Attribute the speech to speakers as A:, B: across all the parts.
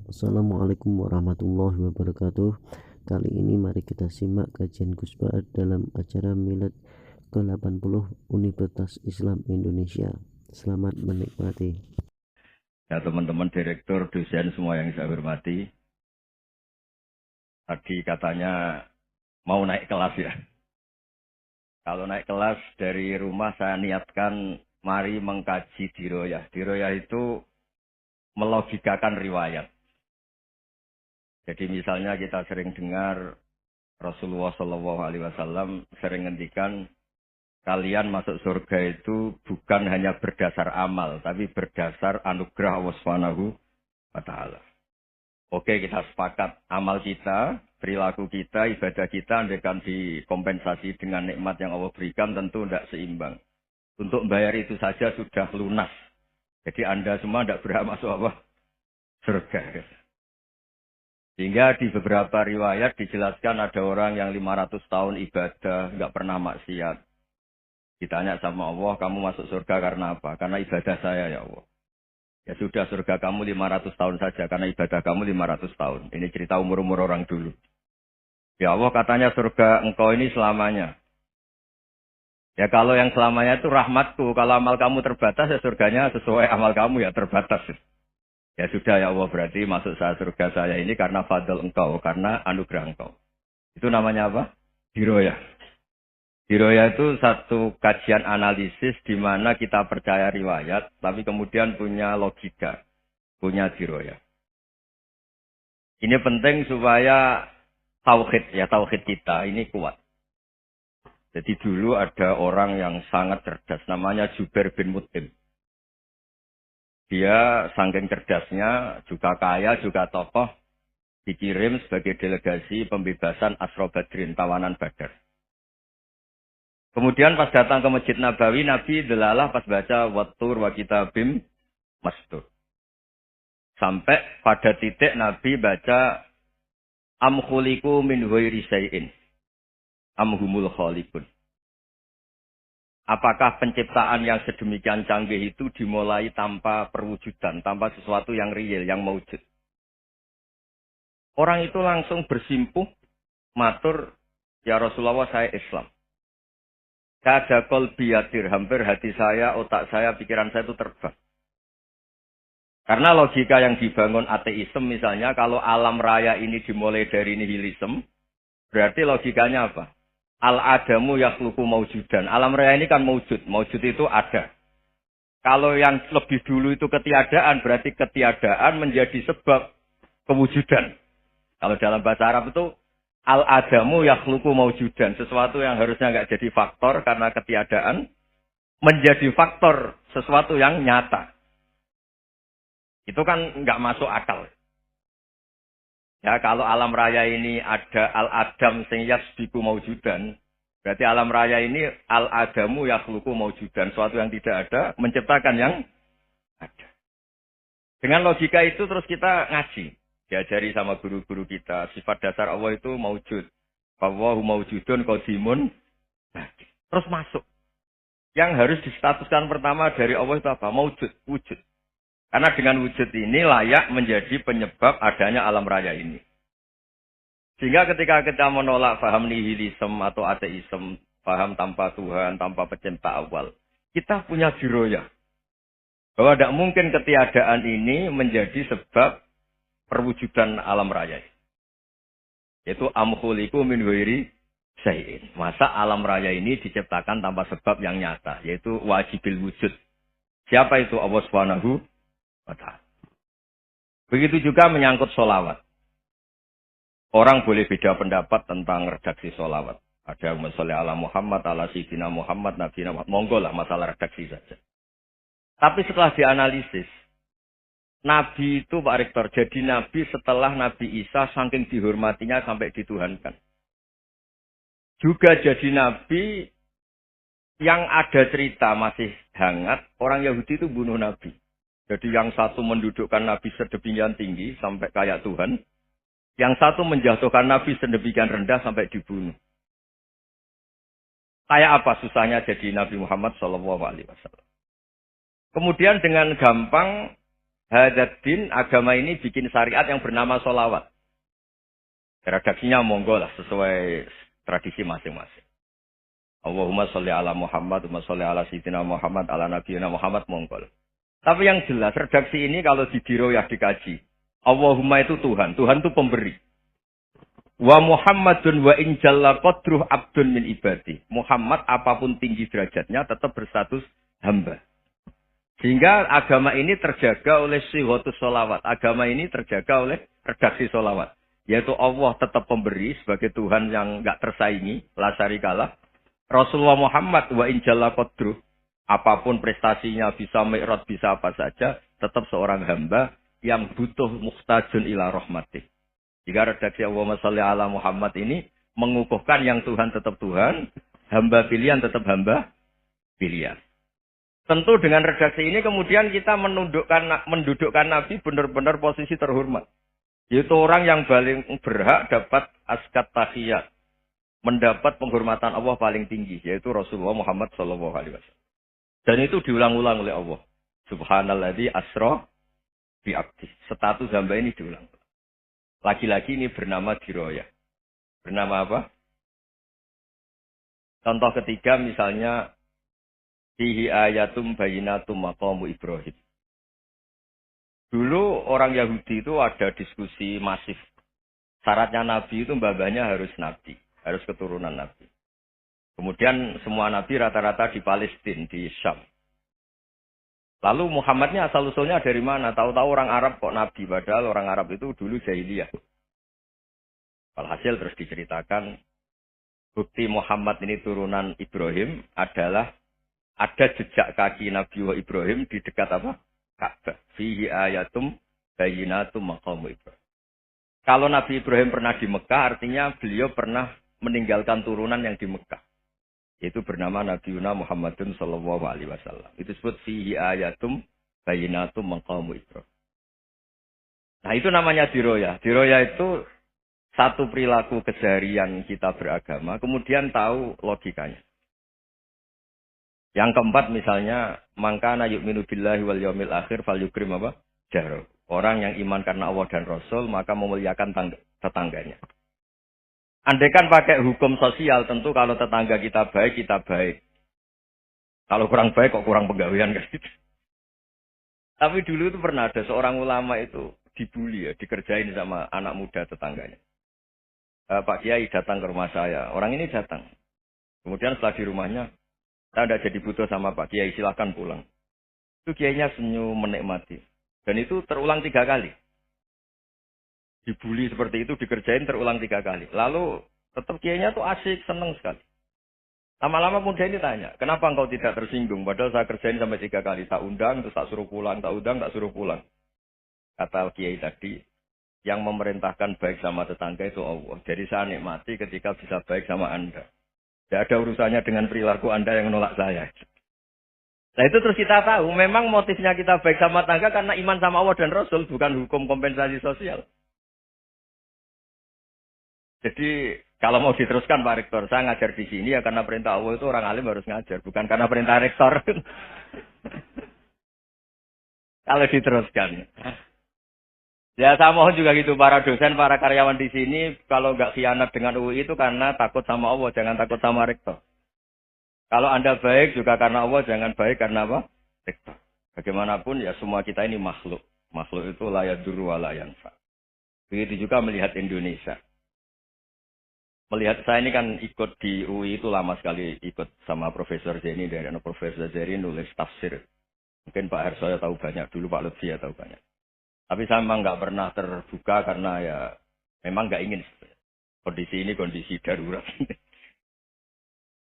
A: Assalamualaikum warahmatullahi wabarakatuh. Kali ini mari kita simak kajian Gus Baat dalam acara Milad ke-80 Universitas Islam Indonesia. Selamat menikmati.
B: Ya teman-teman direktur, dosen semua yang saya hormati. Tadi katanya mau naik kelas ya. Kalau naik kelas dari rumah saya niatkan mari mengkaji diroyah. Diroyah itu melogikakan riwayat. Jadi misalnya kita sering dengar Rasulullah Shallallahu Alaihi Wasallam sering ngendikan kalian masuk surga itu bukan hanya berdasar amal, tapi berdasar anugerah Allah Subhanahu wa Ta'ala. Oke, kita sepakat amal kita, perilaku kita, ibadah kita andaikan dikompensasi dengan nikmat yang Allah berikan tentu tidak seimbang. Untuk membayar itu saja sudah lunas. Jadi Anda semua tidak berhak masuk apa? Surga. Sehingga di beberapa riwayat dijelaskan ada orang yang 500 tahun ibadah, nggak pernah maksiat. Ditanya sama Allah, kamu masuk surga karena apa? Karena ibadah saya ya Allah. Ya sudah, surga kamu 500 tahun saja, karena ibadah kamu 500 tahun. Ini cerita umur-umur orang dulu. Ya Allah katanya surga engkau ini selamanya. Ya kalau yang selamanya itu rahmatku, kalau amal kamu terbatas ya surganya sesuai amal kamu ya terbatas. Ya sudah ya Allah berarti masuk saya surga saya ini karena fadl engkau, karena anugerah engkau. Itu namanya apa? Diroyah. Diroyah itu satu kajian analisis di mana kita percaya riwayat, tapi kemudian punya logika, punya diroyah. Ini penting supaya tauhid kita ini kuat. Jadi dulu ada orang yang sangat cerdas, namanya Jubair bin Mut'im. Dia saking cerdasnya, juga kaya, juga tokoh, dikirim sebagai delegasi pembebasan Asra Badrin, tawanan Badar. Kemudian pas datang ke Masjid Nabawi, Nabi delalah pas baca Wattur wa kitabim mastur. Sampai pada titik Nabi baca Am khuliqu min ghairi syai'in. Am humul khaliqun. Apakah penciptaan yang sedemikian canggih itu dimulai tanpa perwujudan, tanpa sesuatu yang real, yang mewujud? Orang itu langsung bersimpuh, matur, ya Rasulullah saya Islam. Kada qalbi yatir, hampir hati saya, otak saya, pikiran saya itu terbang. Karena logika yang dibangun ateisme misalnya, kalau alam raya ini dimulai dari nihilisme, berarti logikanya apa? Al-adamu yakhluqu maujudan. Alam raya ini kan maujud. Maujud itu ada. Kalau yang lebih dulu itu ketiadaan, berarti ketiadaan menjadi sebab kewujudan. Kalau dalam bahasa Arab itu al-adamu yakhluqu maujudan. Sesuatu yang harusnya nggak jadi faktor karena ketiadaan, menjadi faktor sesuatu yang nyata. Itu kan nggak masuk akal. Ya, kalau alam raya ini ada al-adam sing yasbiku maujudan, berarti alam raya ini al-adamu yakhluqu maujudan, sesuatu yang tidak ada menciptakan yang ada. Dengan logika itu terus kita ngaji, diajari sama guru-guru kita, sifat dasar Allah itu maujud. Allahu maujudun qadimun. Terus masuk. Yang harus distatuskan pertama dari Allah itu apa? Maujud, wujud. Karena dengan wujud ini layak menjadi penyebab adanya alam raya ini. Sehingga ketika kita menolak paham nihilisme atau ateisme, paham tanpa Tuhan, tanpa pencipta awal, kita punya diroyah. Bahwa tidak mungkin ketiadaan ini menjadi sebab perwujudan alam raya. Yaitu amkhuliku min ghairi syai'in. Masa alam raya ini diciptakan tanpa sebab yang nyata, yaitu wajibil wujud. Siapa itu? Allah Subhanahu wa Ta'ala. Begitu juga menyangkut sholawat. Orang boleh beda pendapat tentang redaksi sholawat. Ada yang sholli ala Muhammad, ala Sayyidina Muhammad, Nabi Muhammad. Monggo lah masalah redaksi saja. Tapi setelah dianalisis, Nabi itu Pak Rektor, jadi Nabi setelah Nabi Isa saking dihormatinya sampai dituhankan. Juga jadi Nabi yang ada cerita masih hangat, orang Yahudi itu bunuh Nabi. Jadi yang satu mendudukkan Nabi sedemikian tinggi sampai kayak Tuhan. Yang satu menjatuhkan Nabi sedemikian rendah sampai dibunuh. Kayak apa susahnya jadi Nabi Muhammad SAW. Kemudian dengan gampang Hadzal-din, agama ini bikin syariat yang bernama sholawat. Redaksinya monggo lah sesuai tradisi masing-masing. Allahumma sholli ala Muhammad, Allahumma sholli ala Sayyidina Muhammad, ala Nabiyina Muhammad monggo. Tapi yang jelas redaksi ini kalau didiroyah dikaji. Allahumma itu Tuhan. Tuhan itu pemberi. Wa Muhammadun wa in jalla qadruh abdun min ibadi. Muhammad apapun tinggi derajatnya tetap berstatus hamba. Sehingga agama ini terjaga oleh sihotus sholawat. Agama ini terjaga oleh redaksi sholawat. Yaitu Allah tetap pemberi sebagai Tuhan yang enggak tersaingi. La syarikalah. Rasulullah Muhammad wa in jalla qadruh. Apapun prestasinya bisa mi'raj, bisa apa saja. Tetap seorang hamba yang butuh muhtajun ila rahmatih. Jika redaksi Allahumma sholli ala Muhammad ini mengukuhkan yang Tuhan tetap Tuhan, hamba pilihan tetap hamba pilihan. Tentu dengan redaksi ini kemudian kita mendudukkan Nabi benar-benar posisi terhormat. Yaitu orang yang paling berhak dapat askat tahiyat. Mendapat penghormatan Allah paling tinggi. Yaitu Rasulullah Muhammad SAW. Dan itu diulang-ulang oleh Allah. Subhanalladzi asra bi'abdi. Status hamba ini diulang. Lagi-lagi ini bernama diroyah. Bernama apa? Contoh ketiga misalnya fihi ayatum bayinatum maqamu Ibrahim. Dulu orang Yahudi itu ada diskusi masif. Syaratnya Nabi itu mbah-mbahnya harus Nabi. Harus keturunan Nabi. Kemudian semua Nabi rata-rata di Palestina, di Syam. Lalu Muhammadnya asal-usulnya dari mana? Tahu-tahu orang Arab kok Nabi. Padahal orang Arab itu dulu jahiliyah. Alhasil terus diceritakan. Bukti Muhammad ini turunan Ibrahim adalah ada jejak kaki Nabi Ibrahim di dekat apa? Ka'bah. Fihi ayatum bayinatum maqamu Ibrahim. Kalau Nabi Ibrahim pernah di Mekah, artinya beliau pernah meninggalkan turunan yang di Mekah. Itu bernama Nabiuna Muhammadun sallallahu alaihi wasallam. Itu disebut fihi ayatum bayinatum maqamu Ibrahim. Nah, itu namanya diroyah. Diroyah itu satu perilaku keseharian kita beragama, kemudian tahu logikanya. Yang keempat misalnya, mangkana yu'minu billahi wal yaumil akhir falyukrim apa? Jaro. Orang yang iman karena Allah dan Rasul, maka memuliakan tetangganya. Andaikan pakai hukum sosial, tentu kalau tetangga kita baik, kita baik. Kalau kurang baik, kok kurang penggawean kan gitu. Tapi dulu itu pernah ada seorang ulama itu dibully ya, dikerjain sama anak muda tetangganya. Pak Kiai datang ke rumah saya. Orang ini datang. Kemudian setelah di rumahnya, saya tidak jadi butuh sama Pak Kiai, silahkan pulang. Itu Kiainya senyum menikmati. Dan itu terulang 3 kali. Dibully seperti itu, dikerjain terulang 3 kali. Lalu tetap Kiainya tuh asik, seneng sekali. Lama-lama muda ini tanya, kenapa engkau tidak tersinggung? Padahal saya kerjain sampai 3 kali. Tak undang, terus tak suruh pulang, tak undang, tak suruh pulang. Kata Kiai tadi, yang memerintahkan baik sama tetangga itu Allah. Jadi saya nikmati ketika bisa baik sama Anda. Tidak ada urusannya dengan perilaku Anda yang menolak saya. Nah itu terus kita tahu, memang motifnya kita baik sama tetangga karena iman sama Allah dan Rasul, bukan hukum kompensasi sosial. Jadi kalau mau diteruskan Pak Rektor, saya ngajar di sini ya karena perintah Allah itu orang alim harus ngajar, bukan karena perintah Rektor. Kalau diteruskan. Ya saya mohon juga gitu para dosen, para karyawan di sini kalau nggak khianat dengan UI itu karena takut sama Allah, jangan takut sama Rektor. Kalau Anda baik juga karena Allah, jangan baik karena apa? Rektor. Bagaimanapun ya semua kita ini makhluk. Makhluk itu la yadurru wa la yanfa. Begitu juga melihat Indonesia. Melihat saya ini kan ikut di UI itu lama sekali ikut sama Profesor Zeni dari Profesor Zeni nulis tafsir. Mungkin Pak Hersoyo tahu banyak, dulu Pak Lutfi ya tahu banyak. Tapi saya memang nggak pernah terbuka karena ya memang nggak ingin. Kondisi ini kondisi darurat.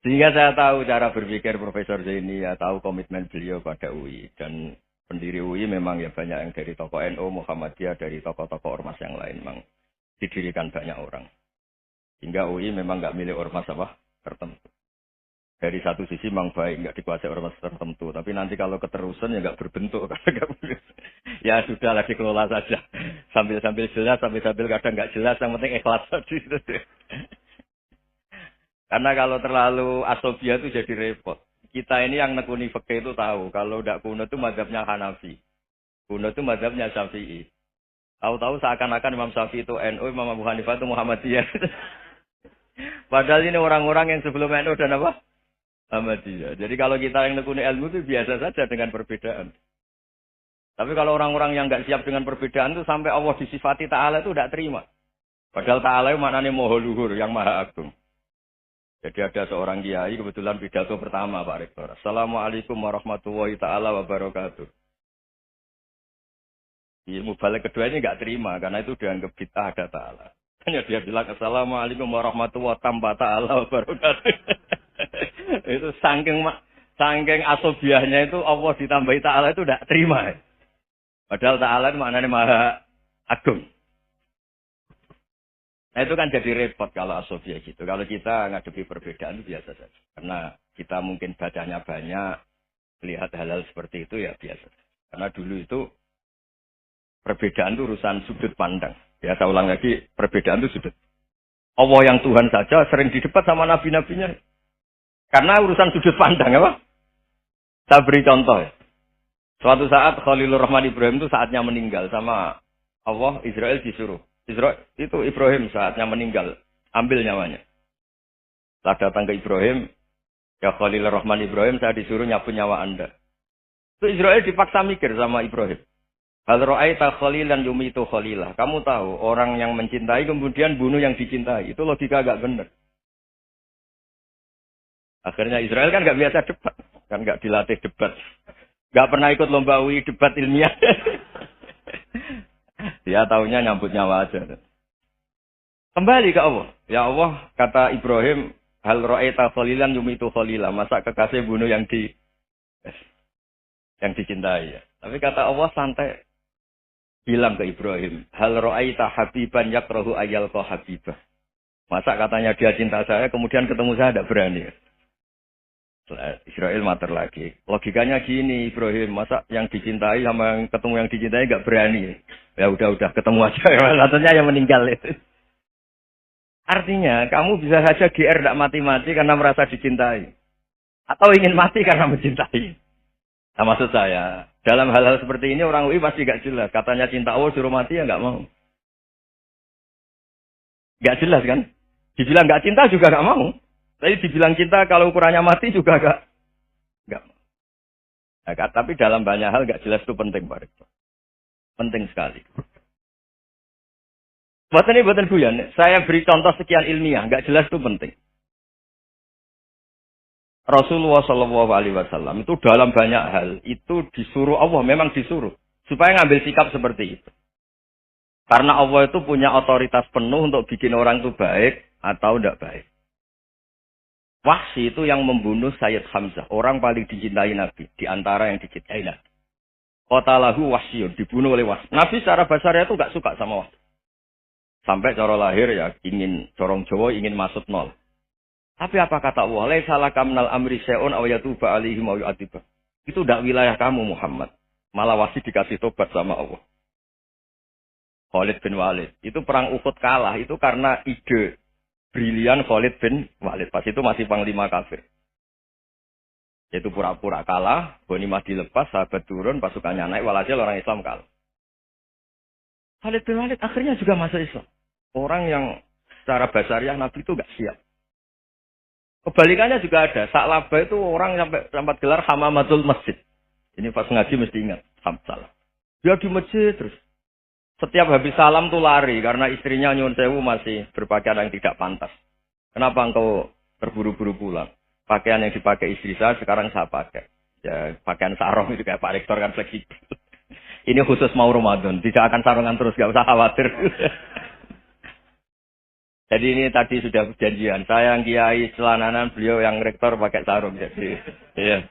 B: Sehingga saya tahu cara berpikir Profesor Zeni, ya tahu komitmen beliau pada UI. Dan pendiri UI memang ya banyak yang dari tokoh NU, Muhammadiyah, dari tokoh-tokoh ormas yang lain. Memang didirikan banyak orang. Sehingga UI memang nggak milik ormas apa tertentu. Dari satu sisi memang baik, nggak dikuasai ormas tertentu. Tapi nanti kalau keterusan ya nggak berbentuk. Ya sudah lah dikelola saja. Sambil-sambil jelas, sambil-sambil kadang nggak jelas. Yang penting ikhlas saja. Karena kalau terlalu asobia itu jadi repot. Kita ini yang nekuni fikih itu tahu. Kalau tidak kuno itu mazhabnya Hanafi. Kuno itu mazhabnya Syafi'i. Tahu-tahu seakan-akan Imam Syafi'i itu NU, Imam Abu Hanifah itu Muhammadiyah. Padahal ini orang-orang yang sebelum NU dan apa? Muhammadiyah. Jadi kalau kita yang nekuni ilmu itu biasa saja dengan perbedaan. Tapi kalau orang-orang yang nggak siap dengan perbedaan itu sampai Allah disifati Ta'ala itu tidak terima. Padahal Ta'ala itu maknanya Maha Luhur, yang Maha Agung. Jadi ada seorang kiai kebetulan pidato pertama Pak Rektor. Assalamualaikum warahmatullahi ta'ala wabarakatuh. Ilmu balik kedua ini nggak terima karena itu dianggap bid'ah ada Ta'ala. Hanya dia bilang Assalamualaikum warahmatullahi ta'ala wabarakatuh. Itu saking asobiahnya itu Allah ditambahi Ta'ala itu tidak terima. Padahal Ta'ala itu maknanya Maha Agung. Nah itu kan jadi repot kalau asobiah gitu. Kalau kita ngadepi perbedaan itu biasa saja. Karena kita mungkin bacanya banyak, lihat hal-hal seperti itu ya biasa. Karena dulu itu perbedaan itu urusan sudut pandang. Ya saya ulang lagi, perbedaan itu sudut. Allah yang Tuhan saja sering didebat sama nabi-nabinya. Karena urusan sudut pandang apa? Saya beri contoh ya. Suatu saat Khalilur Rahman Ibrahim itu saatnya meninggal sama Allah, Israel disuruh. Israel itu Ibrahim saatnya meninggal, ambil nyawanya. Setelah datang ke Ibrahim, ya Khalilur Rahman Ibrahim, saya disuruh nyapu nyawa Anda. Itu Israel dipaksa mikir sama Ibrahim. Hal ra'aita khalilan yumitu khalilah. Kamu tahu, orang yang mencintai kemudian bunuh yang dicintai. Itu logika agak benar. Akhirnya Israel kan nggak biasa debat. Kan nggak dilatih debat. Nggak pernah ikut lomba UI debat ilmiah. Dia taunya nyambut nyawa aja. Kembali ke Allah. Ya Allah, kata Ibrahim, hal ra'aita khalilan yumitu khalilah. Masa kekasih bunuh yang dicintai ya. Tapi kata Allah santai. Bilang ke Ibrahim, hal ra'aita habiban yakrahu ayyalqa habibah. Masa katanya dia cinta saya, kemudian ketemu saya tidak berani. Israel mater lagi. Logikanya gini, Ibrahim, masa yang dicintai sama yang ketemu yang dicintai nggak berani? Ya udah ketemu aja. Katanya yang meninggal itu. Artinya, kamu bisa saja GR tidak mati-mati karena merasa dicintai. Atau ingin mati karena mencintai. Nah, maksud saya, dalam hal-hal seperti ini orang UI pasti gak jelas. Katanya cinta Allah suruh mati ya gak mau. Gak jelas kan? Dibilang gak cinta juga gak mau. Tapi dibilang cinta kalau ukurannya mati juga gak mau. Nah, tapi dalam banyak hal gak jelas itu penting Pak Rektor. Penting sekali. Buatan guyon. Saya beri contoh sekian ilmiah. Gak jelas itu penting. Rasulullah Shallallahu Alaihi Wasallam itu dalam banyak hal itu disuruh Allah, memang disuruh supaya ngambil sikap seperti itu. Karena Allah itu punya otoritas penuh untuk bikin orang itu baik atau tidak baik. Wahsy itu yang membunuh Sayyid Hamzah, orang paling dicintai Nabi di antara yang dicintai Nabi. Qatalahu Wahsyun, dibunuh oleh Wahsy. Nabi secara basarnya itu nggak suka sama Wahsy. Sampai cara lahir ya ingin corong Jawa ingin masuk nol. Tapi apa kata Allah? Laisa laka minal amri syai'un aw yatuba alaihim aw yu'adzibah. Itu tidak wilayah kamu Muhammad. Malah Wahsy dikasih tobat sama Allah. Khalid bin Walid. Itu perang Uhud kalah itu karena ide brilian Khalid bin Walid. Pas itu masih panglima kafir. Yaitu pura-pura kalah, ghanimah dilepas, sahabat turun, pasukannya naik, walhasil orang Islam kalah. Khalid bin Walid akhirnya juga masuk Islam. Orang yang secara basariah Nabi itu gak siap. Kebalikannya juga ada. Sa'labah itu orang sampai gelar hamamatul masjid. Ini pas ngaji mesti ingat. Salah. Dia di masjid terus. Setiap habis salam tuh lari. Karena istrinya nyun sewu masih berpakaian yang tidak pantas. Kenapa engkau terburu-buru pulang? Pakaian yang dipakai istri saya sekarang saya pakai. Ya, pakaian sarung itu kayak Pak Rektor kan fleksibel. Ini khusus mau Ramadan. Tidak akan sarungan terus. Gak usah khawatir. Jadi ini tadi sudah perjanjian. Saya yang kiai celananan, beliau yang rektor pakai sarung. Jadi, iya.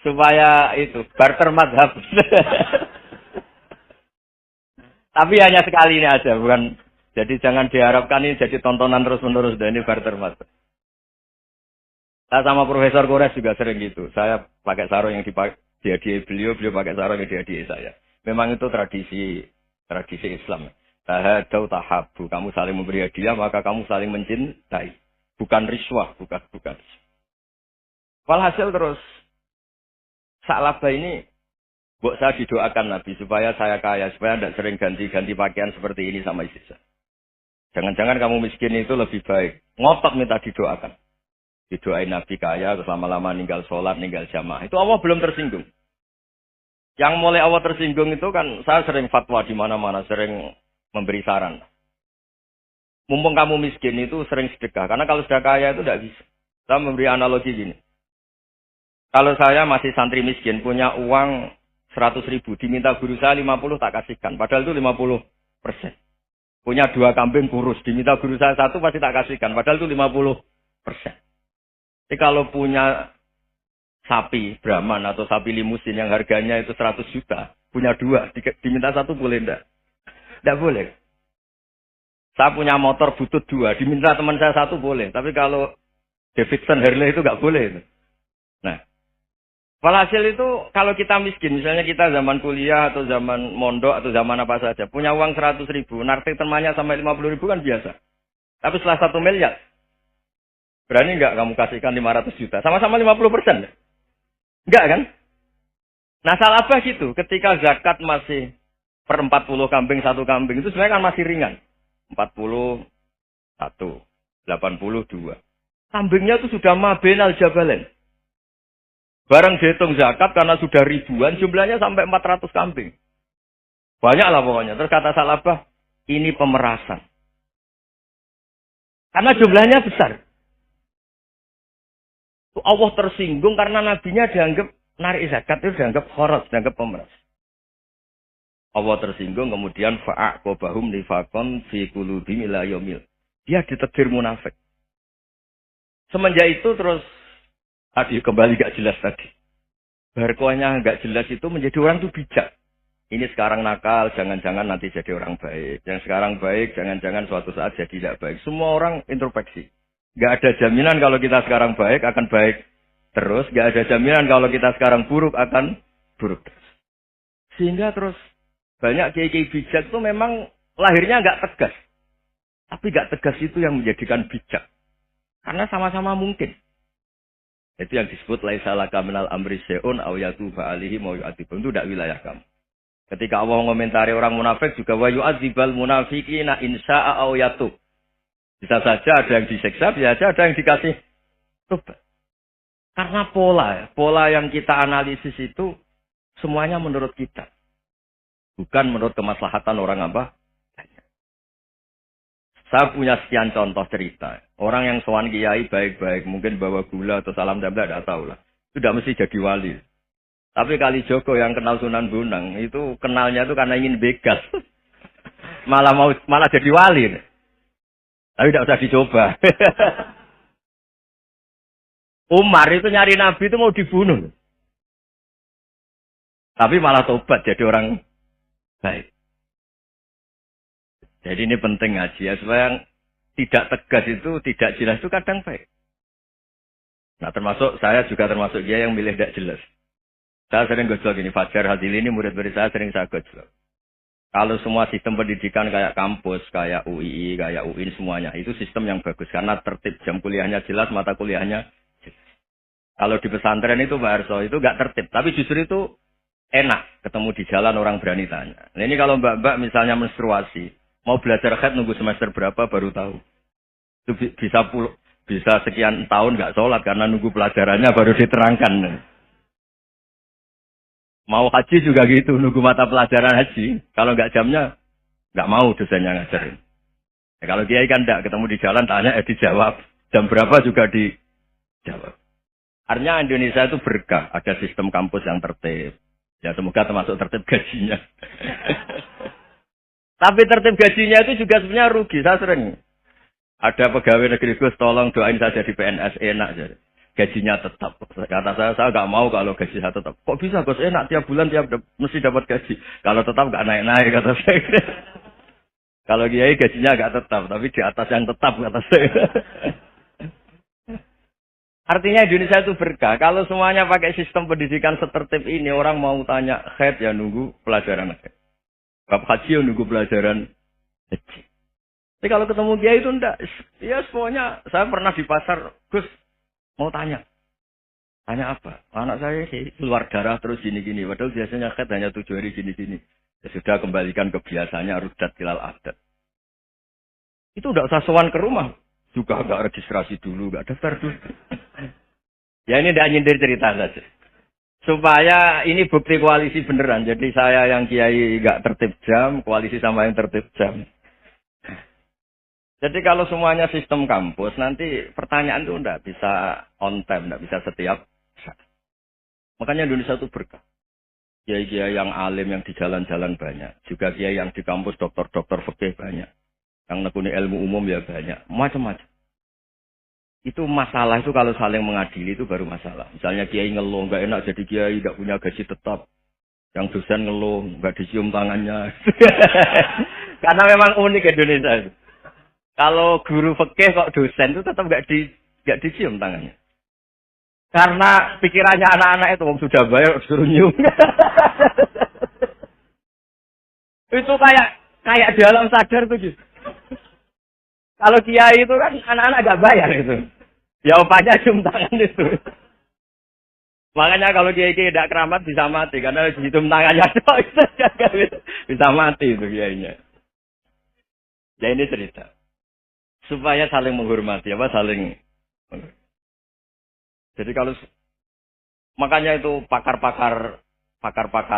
B: Supaya itu barter madhab. Tapi hanya sekali ini aja, bukan. Jadi jangan diharapkan ini jadi tontonan terus-menerus. Dan ini barter madhab. Saya sama Profesor Kores juga sering gitu. Saya pakai sarung yang dihadiahi beliau pakai sarung yang dihadiahi saya. Memang itu tradisi Islam. Tahadau tahabu. Kamu saling memberi hadiah, maka kamu saling mencintai. Bukan riswah, bukan. Walhasil terus, Sa'labah ini Mbok saya didoakan Nabi supaya saya kaya, supaya tidak sering ganti-ganti pakaian seperti ini sama istri saya. Jangan-jangan kamu miskin itu lebih baik. Ngotot minta didoakan. Didoain Nabi kaya, terus lama-lama ninggal sholat, ninggal jamaah. Itu Allah belum tersinggung. Yang mulai Allah tersinggung itu kan, saya sering fatwa di mana-mana, sering memberi saran. Mumpung kamu miskin itu sering sedekah. Karena kalau sudah kaya itu tidak bisa. Saya memberi analogi gini. Kalau saya masih santri miskin, punya uang 100.000, diminta guru saya 50 tak kasihkan. Padahal itu 50%. Punya 2 kambing kurus, diminta guru saya 1 pasti tak kasihkan. Padahal itu 50%. Jadi kalau punya sapi Brahman atau sapi limusin yang harganya itu 100 juta, punya 2, diminta 1 boleh enggak? Enggak boleh. Saya punya motor butut 2, diminta teman saya 1 boleh. Tapi kalau Davidson Harley itu enggak boleh. Nah, walhasil itu kalau kita miskin, misalnya kita zaman kuliah atau zaman mondok atau zaman apa saja, punya uang 100.000, narik temannya sampai 50.000 kan biasa. Tapi setelah 1 miliar, berani enggak kamu kasihkan 500 juta? Sama-sama 50%. Enggak kan? Nah salah apa gitu, ketika zakat masih per 40 kambing 1 kambing, itu sebenarnya kan masih ringan. 41, 82. Kambingnya itu sudah mabenal jabalen. Barang dihitung zakat karena sudah ribuan, jumlahnya sampai 400 kambing. Banyak lah pokoknya. Terus kata Salabah, ini pemerasan. Karena jumlahnya besar. Allah tersinggung karena nabinya dianggap narik zakat itu dianggap khoros, dianggap pemeras. Allah tersinggung kemudian fa'aqobahum nifakon fi qulubihim ila yaumil. Dia ditegur munafik. Semenjak itu terus kembali gak jelas tadi. Barkohnya gak jelas itu menjadi orang itu bijak. Ini sekarang nakal, jangan-jangan nanti jadi orang baik. Yang sekarang baik, jangan-jangan suatu saat jadi tidak baik. Semua orang introspeksi. Gak ada jaminan kalau kita sekarang baik akan baik terus. Gak ada jaminan kalau kita sekarang buruk akan buruk terus. Sehingga terus banyak kiai-kiai bijak itu memang lahirnya gak tegas. Tapi gak tegas itu yang menjadikan bijak. Karena sama-sama mungkin. Itu yang disebut laisa laka minal amri syai'un aw yatuba alaihim wa yu'adzibum. Itu tidak wilayah kamu. Ketika Allah mengomentari orang munafik juga wa yu'adzibal munafiqina insya'a aw yatub. Bisa saja ada yang disiksa, bisa saja ada yang dikasih tobat. Karena pola yang kita analisis itu semuanya menurut kita. Bukan menurut kemaslahatan orang apa? Saya punya sekian contoh cerita. Orang yang sowan kiai baik-baik, mungkin bawa gula atau salam tempel, tidak tahu lah. Sudah mesti jadi wali. Tapi Kali Joko yang kenal Sunan Bonang, itu kenalnya itu karena ingin begas. malah jadi wali. Tapi tidak usah dicoba. Umar itu nyari Nabi itu mau dibunuh. Tapi malah tobat jadi orang baik. Jadi ini penting ngaji ya, supaya yang tidak tegas itu, tidak jelas itu kadang baik. Nah termasuk, saya juga termasuk dia yang milih tidak jelas. Saya sering gojlok ini, Fajar Hadili ini murid-murid saya sering saya gojlok. Kalau semua sistem pendidikan kayak kampus, kayak UII, kayak UIN semuanya, itu sistem yang bagus. Karena tertib jam kuliahnya jelas, mata kuliahnya jelas. Kalau di pesantren itu Mbak Arso, itu nggak tertib. Tapi justru itu enak, ketemu di jalan orang berani tanya. Nah ini kalau mbak-mbak misalnya menstruasi, mau belajar haid nunggu semester berapa baru tahu. Itu bisa sekian tahun nggak sholat karena nunggu pelajarannya baru diterangkan. Mau haji juga gitu, nunggu mata pelajaran haji. Kalau nggak jamnya, nggak mau dosennya ngajarin. Ya, kalau kiai kan nggak ketemu di jalan, tanya dijawab. Jam berapa juga dijawab. Artinya Indonesia itu berkah, ada sistem kampus yang tertib. Ya semoga termasuk tertib gajinya. Tapi tertib gajinya itu juga sebenarnya rugi. Saya sering ada pegawai negeri Gus, tolong doain saya jadi PNS enak jadi. Gajinya tetap. Kata saya nggak mau kalau gaji saya tetap. Kok bisa Gus enak tiap bulan mesti dapat gaji. Kalau tetap nggak naik-naik kata saya. Kalau kiai gajinya nggak tetap, tapi di atas yang tetap kata saya. Artinya Indonesia itu berkah. Kalau semuanya pakai sistem pendidikan setertib ini, orang mau tanya haid ya nunggu pelajaran haid. Bab haji ya nunggu pelajaran haji. Tapi kalau ketemu kiai itu enggak. Ya semuanya, saya pernah di pasar, Gus mau tanya. Tanya apa? Anak saya sih keluar darah terus gini-gini. Padahal biasanya khat hanya 7 hari gini-gini. Ya sudah kembalikan ke biasanya rudat kilal adat. Itu udah usah sowan ke rumah. Juga agak registrasi dulu, gak daftar dulu. Ya ini tidak nyindir cerita saja. Supaya ini bukti koalisi beneran. Jadi saya yang kiai gak tertib jam, koalisi sama yang tertib jam. Jadi kalau semuanya sistem kampus, nanti pertanyaan itu tidak bisa on time, tidak bisa setiap saat. Makanya Indonesia itu berkah. Kiai-kiai yang alim yang di jalan-jalan banyak. Juga kiai yang di kampus dokter-dokter fikih banyak. Yang nekuni ilmu umum ya banyak. Macam-macam. Itu masalah itu kalau saling mengadili itu baru masalah. Misalnya kiai ngeluh, nggak enak jadi kiai, nggak punya gaji tetap. Yang dosen ngeluh, nggak dicium tangannya. Karena memang unik Indonesia itu. Kalau guru fikih kok dosen itu tetap nggak dicium tangannya. Karena pikirannya anak-anak itu sudah bayar suruh nyium. Itu kayak di alam sadar tuh gitu. Kalau kiai itu kan anak-anak nggak bayar itu. Ya opanya cium tangan itu. Makanya kalau kiai-kiai tidak keramat bisa mati karena cium tangannya bisa mati itu kiainya. Ya ini cerita. Supaya saling menghormati, saling. Jadi kalau makanya itu pakar-pakar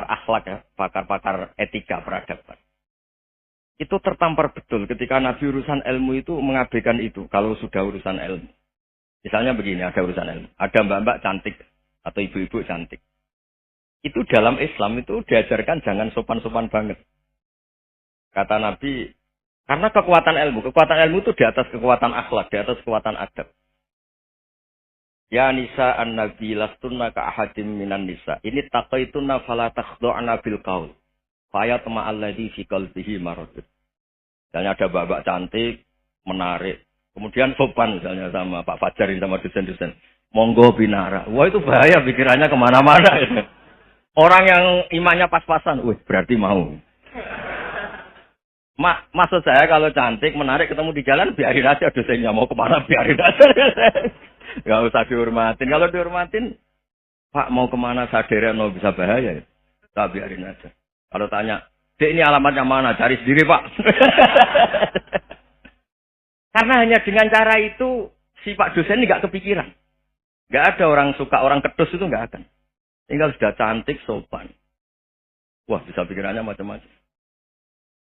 B: akhlak ya, pakar-pakar etika peradaban. Itu tertampar betul ketika Nabi urusan ilmu itu mengabaikan itu. Kalau sudah urusan ilmu, misalnya begini, ada urusan ilmu, ada mbak-mbak cantik atau ibu-ibu cantik. Itu dalam Islam itu diajarkan jangan sopan-sopan banget. Kata Nabi. Karena kekuatan ilmu itu di atas kekuatan akhlak, di atas kekuatan adab. Ya nisa an-nabi lastunna ka ahadim minan nisa. Ini taqaitunna fala takhdu'na bil qaul. Fa yatma alladhi fi qalbihi marad. Misalnya ada babak cantik, menarik. Kemudian sopan misalnya sama Pak Fajar sama dosen-dosen. Monggo binara. Wah itu bahaya pikirannya kemana-mana. Orang yang imannya pas-pasan, berarti mau. Maksud saya kalau cantik, menarik ketemu di jalan, biarin aja dosennya mau kemana, biarin aja. Gak usah dihormatin. Kalau dihormatin, Pak mau kemana sadarian mau bisa bahaya. Tak biarin aja. Kalau tanya, Dek ini alamatnya mana? Cari sendiri Pak. Karena hanya dengan cara itu, si Pak dosen ini gak kepikiran. Gak ada orang suka, orang kedus itu gak akan. Tinggal sudah cantik, sopan. Wah bisa pikirannya macam-macam.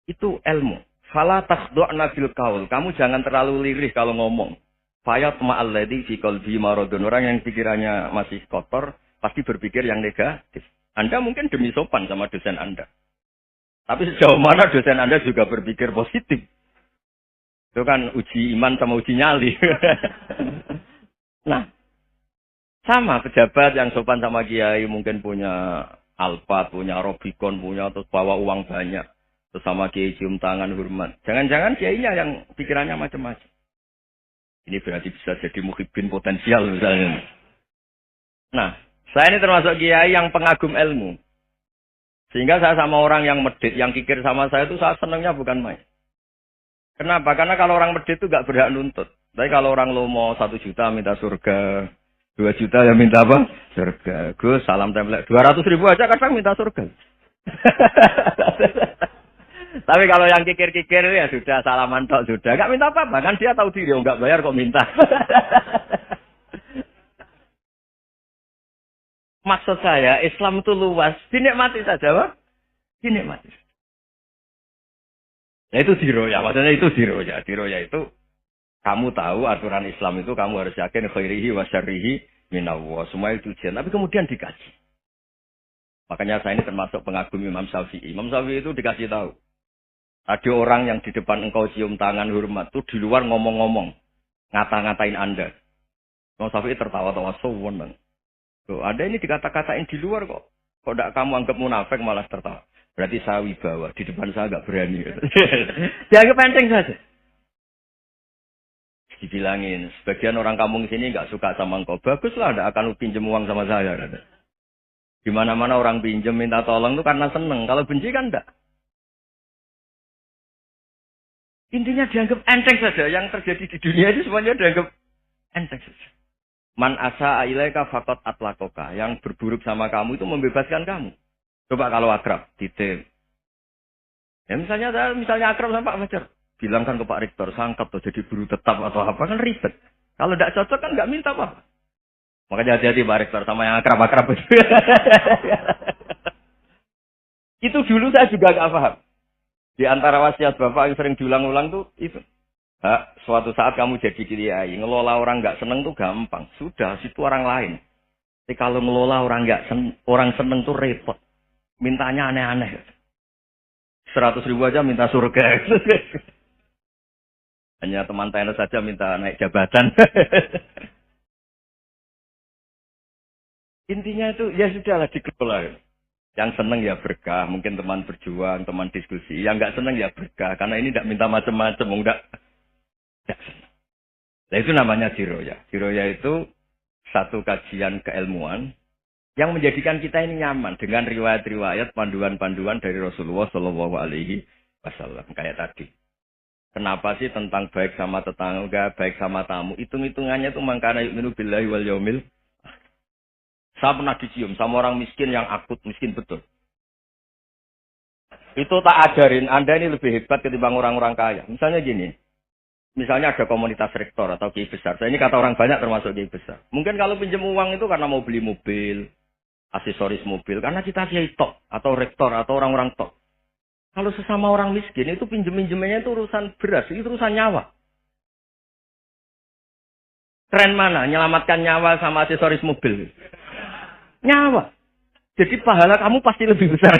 B: Itu ilmu. Fala takhdu'na bil qaul. Kamu jangan terlalu lirih kalau ngomong. Fayat ma'alladzi fi qalbi maradun. Orang yang pikirannya masih kotor pasti berpikir yang negatif. Anda mungkin demi sopan sama dosen Anda. Tapi sejauh mana dosen Anda juga berpikir positif. Itu kan uji iman sama uji nyali. Nah, sama pejabat yang sopan sama kiai mungkin punya Alphard, punya Robicon, punya terus bawa uang banyak. Sama kiai cium tangan hormat. Jangan-jangan kiainya yang pikirannya macam-macam. Ini berarti bisa jadi muhibbin potensial misalnya. Nah, saya ini termasuk kiai yang pengagum ilmu. Sehingga saya sama orang yang medit, yang kikir sama saya itu saya senangnya bukan main. Kenapa? Karena kalau orang medit itu gak berhak nuntut. Tapi kalau orang lomo 1 juta minta surga, 2 juta ya minta apa? Surga. Gus, salam template. 200.000 aja kadang minta surga. Tapi kalau yang kikir-kikir ya sudah salaman tok sudah. Enggak minta apa-apa kan dia tahu diri enggak bayar kok minta. Maksud saya Islam itu luas, dinikmati saja, Pak. Dinikmati. Nah itu diroya, maksudnya itu diroya. Diroya itu kamu tahu aturan Islam itu kamu harus yakin khairihi wa syarrihi minallah. Semua itu ujian, tapi kemudian dikaji. Makanya saya ini termasuk pengagum Imam Syafi'i. Imam Syafi'i itu dikasih tahu. Ada orang yang di depan engkau cium tangan hormat tuh di luar ngomong-ngomong, ngata-ngatain Anda. Imam Syafi'i tertawa-tawa sewenang. Tuh, ada ini dikata-katain di luar kok. Kok tidak kamu anggap munafik malah tertawa. Berarti saya wibawa, di depan saya agak berani. Dianggap penting saja. Dibilangin, sebagian orang kampung sini nggak suka sama engkau. Baguslah, tidak akan pinjam uang sama saya. Di mana-mana orang pinjam minta tolong itu karena seneng. Kalau benci kan enggak. Intinya dianggap enteng saja. Yang terjadi di dunia itu semuanya dianggap enteng saja. Man asa ilaika faqat atlakoka. Yang berburuk sama kamu itu membebaskan kamu. Coba kalau akrab, titip. Ya misalnya akrab sama Pak Fajar. Bilangkan ke Pak Rektor, sangkap tuh jadi guru tetap atau apa, kan ribet. Kalau tidak cocok kan nggak minta apa. Makanya hati-hati Pak Rektor sama yang akrab-akrab itu. Itu dulu saya juga nggak paham. Di antara wasiat Bapak yang sering diulang-ulang tuh itu. Suatu saat kamu jadi kiai, ngelola orang nggak seneng tuh gampang. Sudah, situ orang lain. Tapi kalau ngelola orang seneng tuh repot. Mintanya aneh-aneh. 100.000 aja minta surga. Hanya teman tenis saja minta naik jabatan. Intinya itu ya sudahlah dikelola. Yang seneng ya berkah, mungkin teman berjuang, teman diskusi. Yang nggak seneng ya berkah, karena ini tidak minta macam-macam, enggak. Nah itu namanya diroya. Diroya itu satu kajian keilmuan yang menjadikan kita ini nyaman dengan riwayat-riwayat panduan-panduan dari Rasulullah Shallallahu Alaihi Wasallam kayak tadi. Kenapa sih tentang baik sama tetangga, baik sama tamu? Hitung-hitungannya itu mangkana yu'minu billahi wal yaumil. Saya pernah dicium sama orang miskin yang akut, miskin betul. Itu tak ajarin, Anda ini lebih hebat ketimbang orang-orang kaya. Misalnya gini, misalnya ada komunitas rektor atau kiai besar. Saya ini kata orang banyak termasuk kiai besar. Mungkin kalau pinjam uang itu karena mau beli mobil, aksesoris mobil. Karena kita kiai tok, atau rektor, atau orang-orang tok. Kalau sesama orang miskin itu pinjem-pinjemannya itu urusan beras, itu urusan nyawa. Keren mana? Menyelamatkan nyawa sama aksesoris mobil. Nyawa. Jadi pahala kamu pasti lebih besar.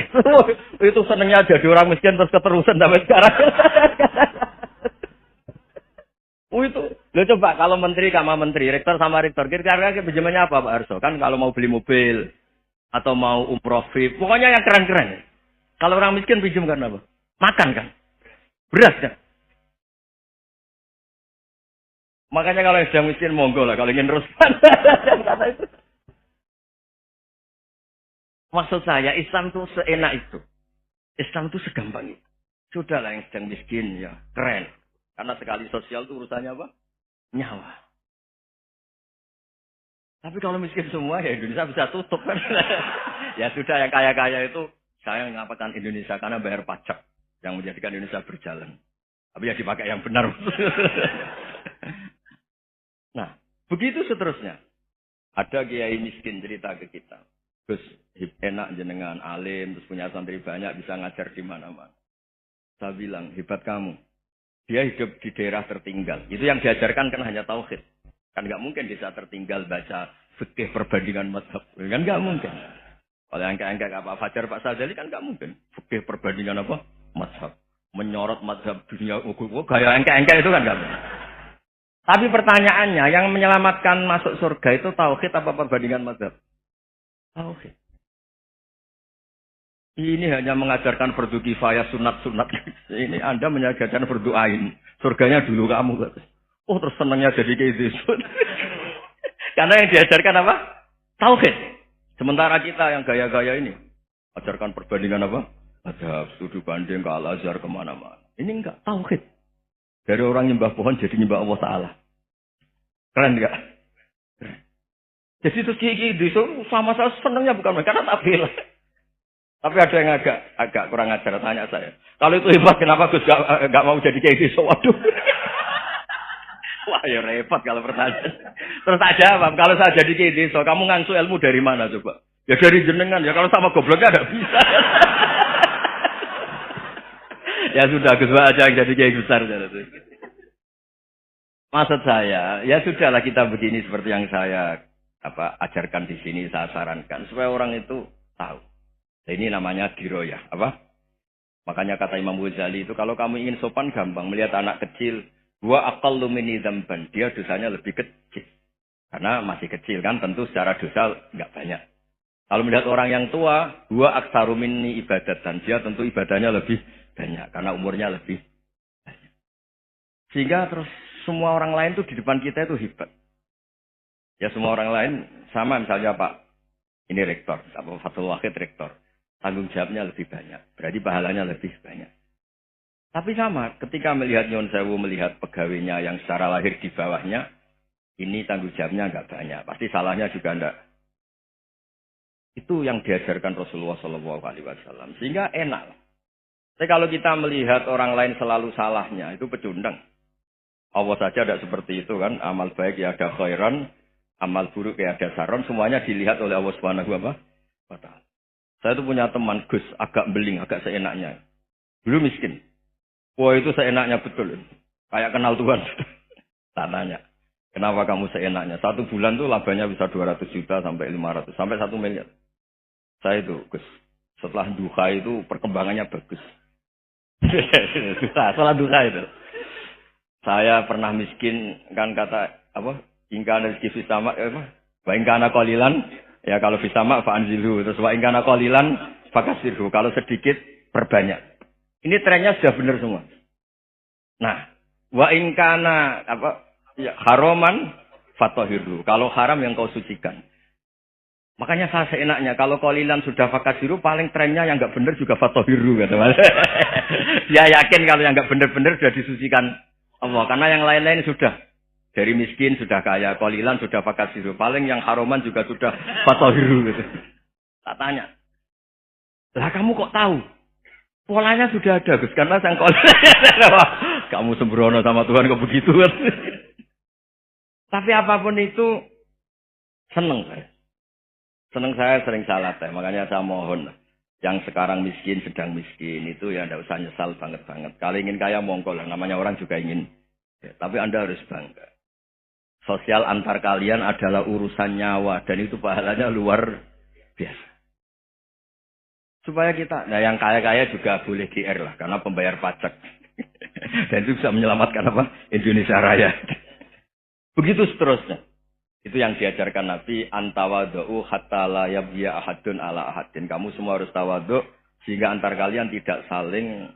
B: Itu senangnya jadi orang miskin terus keterusan sampai sekarang. Itu. Lo coba kalau menteri sama menteri, rektor sama rektor, kira-kira pinjamannya apa Pak Arso? Kan kalau mau beli mobil atau mau umroh VIP, pokoknya yang keren-keren. Kalau orang miskin pinjam kan apa? Makan kan? Beras kan? Makanya kalau yang sedang miskin monggo lah kalau ingin terus. Kata itu. Maksud saya Islam itu seenak itu. Islam itu segampang itu. Sudahlah yang sedang miskin ya keren. Karena sekali sosial itu urusannya apa? Nyawa. Tapi kalau miskin semua ya Indonesia bisa tutup kan. Ya sudah yang kaya-kaya itu saya mengatakan Indonesia karena bayar pajak yang menjadikan Indonesia berjalan. Tapi ya dipakai yang benar. Nah, begitu seterusnya. Ada kiai miskin cerita ke kita. Terus enak jenengan alim, terus punya santri banyak, bisa ngajar di mana-mana. Saya bilang, hebat kamu. Dia hidup di daerah tertinggal. Itu yang diajarkan kan hanya tauhid. Kan nggak mungkin bisa tertinggal baca fikih perbandingan mazhab. Kan nggak mungkin. Kalau angka-angka Pak Fajar, Pak Sadali kan nggak mungkin. Fikih perbandingan apa? Mazhab. Menyorot mazhab dunia. Kayak angka-angka itu kan nggak mungkin. Tapi pertanyaannya, yang menyelamatkan masuk surga itu tauhid apa perbandingan mazhab? Tauhid. Ini hanya mengajarkan fardu kifayah sunat-sunat. Ini Anda mengajarkan fardu ain. Surganya dulu kamu. Oh terus senangnya jadi kayak gitu. Karena yang diajarkan apa? Tauhid. Sementara kita yang gaya-gaya ini. Ajarkan perbandingan apa? Ada studi banding ke Al-Azhar kemana-mana. Ini enggak. Tauhid. Dari orang nyembah pohon jadi nyembah Allah Ta'ala. Keren enggak? Keren. Jadi terus gitu sama saya senangnya bukan karena tak bela. Tapi ada yang agak kurang ajar tanya saya. Kalau itu hebat kenapa Gus gak mau jadi kayak gitu? Waduh. Wah ya repot kalau pertanyaan. Terus tak jawab, kalau saya jadi kayak gitu, kamu ngangsu ilmu dari mana coba? Ya dari jenengan ya, kalau sama gobloknya gak bisa. Ya sudah Gus aja yang jadi kayak besar. Maksud saya, ya sudahlah kita begini seperti yang saya ajarkan di sini, saya sarankan supaya orang itu tahu. Ini namanya diroyah, apa? Makanya kata Imam Ghazali itu kalau kamu ingin sopan gampang melihat anak kecil, wa aqallu minni dzamban, dia dosanya lebih kecil. Karena masih kecil kan, tentu secara dosa enggak banyak. Kalau melihat orang yang tua, wa aktsaru minni ibadatan, dia tentu ibadahnya lebih banyak karena umurnya lebih banyak. Sehingga terus semua orang lain tuh di depan kita itu hebat. Ya semua orang lain sama misalnya Pak, ini rektor, apa Fathul Wahid rektor. Tanggung jawabnya lebih banyak. Berarti pahalanya lebih banyak. Tapi sama, ketika melihat Nyon Sewu, melihat pegawainya yang secara lahir di bawahnya, Ini tanggung jawabnya nggak banyak. Pasti salahnya juga enggak. Itu yang diajarkan Rasulullah Shallallahu Alaihi Wasallam. Sehingga enak. Tapi kalau kita melihat orang lain selalu salahnya, itu pecundang. Allah saja tidak seperti itu kan. Amal baik ya ada khairan, amal buruk ya ada saron. Semuanya dilihat oleh Allah Subhanahu wa Ta'ala. Saya itu punya teman Gus, agak beling, agak seenaknya. Dulu miskin. Wah itu seenaknya betul. Kayak kenal Tuhan. Tak tanya. Kenapa kamu seenaknya? 1 bulan tuh labanya bisa 200 juta sampai 500. Sampai 1 miliar. Saya itu Gus. Setelah duha itu perkembangannya bagus. Setelah duha itu. Saya pernah miskin. Kan kata apa? Ingkana rezeki sama. Wa ingkana qalilan. Ya kalau bisa mak fa'anzilu. Terus wa ingkana qalilan fakasirhu. Kalau sedikit perbanyak. Ini trennya sudah benar semua. Nah. Wa ingkana apa? Ya, haroman fatohiru. Kalau haram yang kau sucikan. Makanya saya seenaknya. Kalau qalilan sudah fakasiru, paling trennya yang nggak benar juga fatohiru. Dia yakin kalau yang nggak benar-benar sudah disucikan Allah. Karena yang lain-lain sudah. Dari miskin sudah kaya. Qalilan sudah fakasiru. Paling yang haroman juga sudah fatohiru. Gitu. Tak tanya. Lah kamu kok tahu? Polanya sudah ada, Gus. Karena sang qalilan. Kamu sembrono sama Tuhan kok begitu kan? Tapi apapun itu, senang saya. Senang saya sering salah teh. Makanya saya mohon, yang sekarang miskin, sedang miskin, itu ya tidak usah nyesal banget-banget. Kalau ingin kaya, monggo lah. Namanya orang juga ingin. Ya, tapi Anda harus bangga. Sosial antar kalian adalah urusan nyawa. Dan itu pahalanya luar biasa. Supaya kita, nah yang kaya-kaya juga boleh GR lah. Karena pembayar pajak. Dan itu bisa menyelamatkan apa? Indonesia Raya. Begitu seterusnya. Itu yang diajarkan Nabi, antawadu'u hatta la yabya ahadun ala ahadin. Kamu semua harus tawadhu sehingga antar kalian tidak saling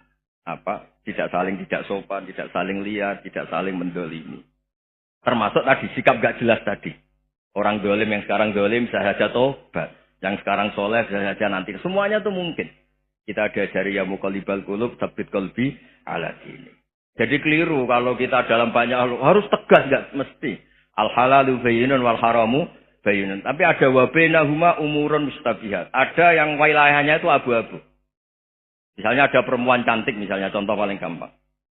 B: tidak sopan, tidak saling liar, tidak saling mendolimi. Termasuk tadi sikap gak jelas tadi. Orang dolim yang sekarang dolim bisa saja tobat. Yang sekarang soleh bisa saja nanti. Semuanya itu mungkin. Kita diajari ya muqallibal qulub tsabbit qalbi ala dini. Jadi keliru kalau kita dalam banyak harus tegas enggak mesti. Al halalu bayyinun wal haramu bayyinun. Tapi ada wa bainahuma umurun mustabihat. Ada yang wilayahnya itu abu-abu. Misalnya ada perempuan cantik misalnya contoh paling gampang.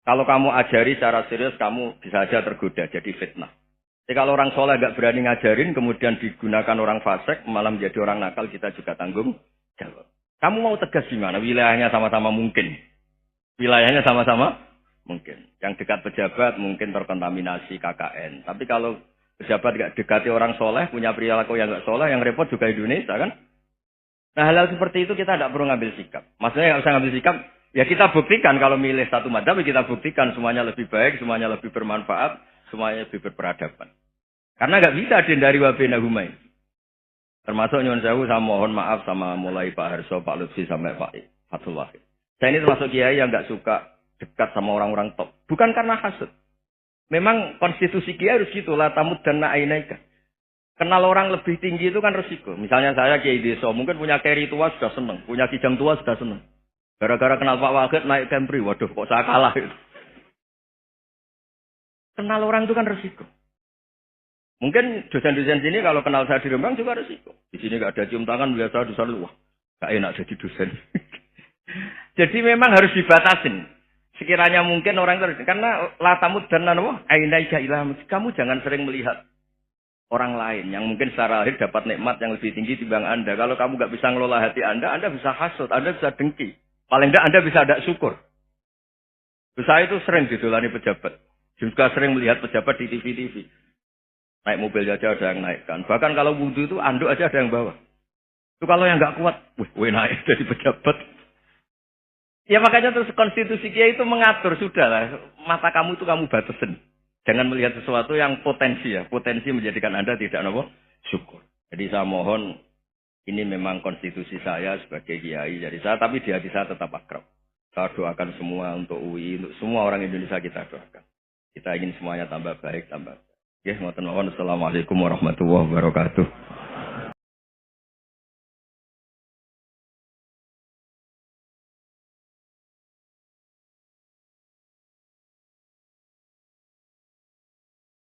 B: Kalau kamu ajari secara serius kamu bisa saja tergoda jadi fitnah. Jadi kalau orang soleh enggak berani ngajarin kemudian digunakan orang fasik malah menjadi orang nakal kita juga tanggung jawab. Kamu mau tegas gimana? Wilayahnya sama-sama mungkin. Wilayahnya sama-sama mungkin. Yang dekat pejabat mungkin terkontaminasi KKN. Tapi kalau pejabat tidak dekati orang soleh, punya perilaku yang nggak soleh, yang repot juga Indonesia kan. Nah hal-hal seperti itu kita tidak perlu ngambil sikap. Maksudnya nggak usah ngambil sikap, ya kita buktikan kalau milih satu madzhab, kita buktikan semuanya lebih baik, semuanya lebih bermanfaat, semuanya lebih berperadaban. Karena nggak bisa dihindari wabena humai. Termasuk nyuwun sewu saya mohon maaf sama mulai Pak Harso, Pak Lutfi sampai Pak Fathul Wahid. Saya ini termasuk kiai yang nggak suka dekat sama orang-orang top. Bukan karena hasud. Memang konstitusi kiai harus gitu lah, tamud dan na'inaika. Kenal orang lebih tinggi itu kan resiko. Misalnya saya kiai desa, mungkin punya keri tua sudah seneng, punya kijang tua sudah seneng. Gara-gara kenal Pak Wahid naik Kempri, waduh kok saya kalah itu. Kenal orang itu kan resiko. Mungkin dosen-dosen sini kalau kenal saya di Rembang juga resiko. Di sini nggak ada cium tangan, melihat saya dosen luah. Gak enak jadi dosen. Jadi memang harus dibatasin. Sekiranya mungkin orang itu, karena latamud dan nanawa, ainaika ilah, kamu jangan sering melihat orang lain yang mungkin secara lahir dapat nikmat yang lebih tinggi dibanding Anda. Kalau kamu nggak bisa ngelola hati Anda bisa hasut, Anda bisa dengki. Paling tidak Anda bisa ada syukur. Saya itu sering didolani pejabat. Juga sering melihat pejabat di TV-TV. Naik mobil aja ada yang naikkan. Bahkan kalau wudhu itu anduk aja ada yang bawa. Itu kalau yang nggak kuat, wih naik jadi pejabat. Ya makanya terus konstitusi kiai itu mengatur sudah lah. Mata kamu itu kamu batasin. Jangan melihat sesuatu yang potensi ya. Potensi menjadikan Anda tidak syukur. Jadi saya mohon ini memang konstitusi saya sebagai kiai. Jadi saya tapi di hati saya tetap akrab. Saya doakan semua untuk UI, untuk semua orang Indonesia kita doakan. Kita ingin semuanya tambah baik, tambah. Ya, mohon. Assalamualaikum warahmatullahi wabarakatuh.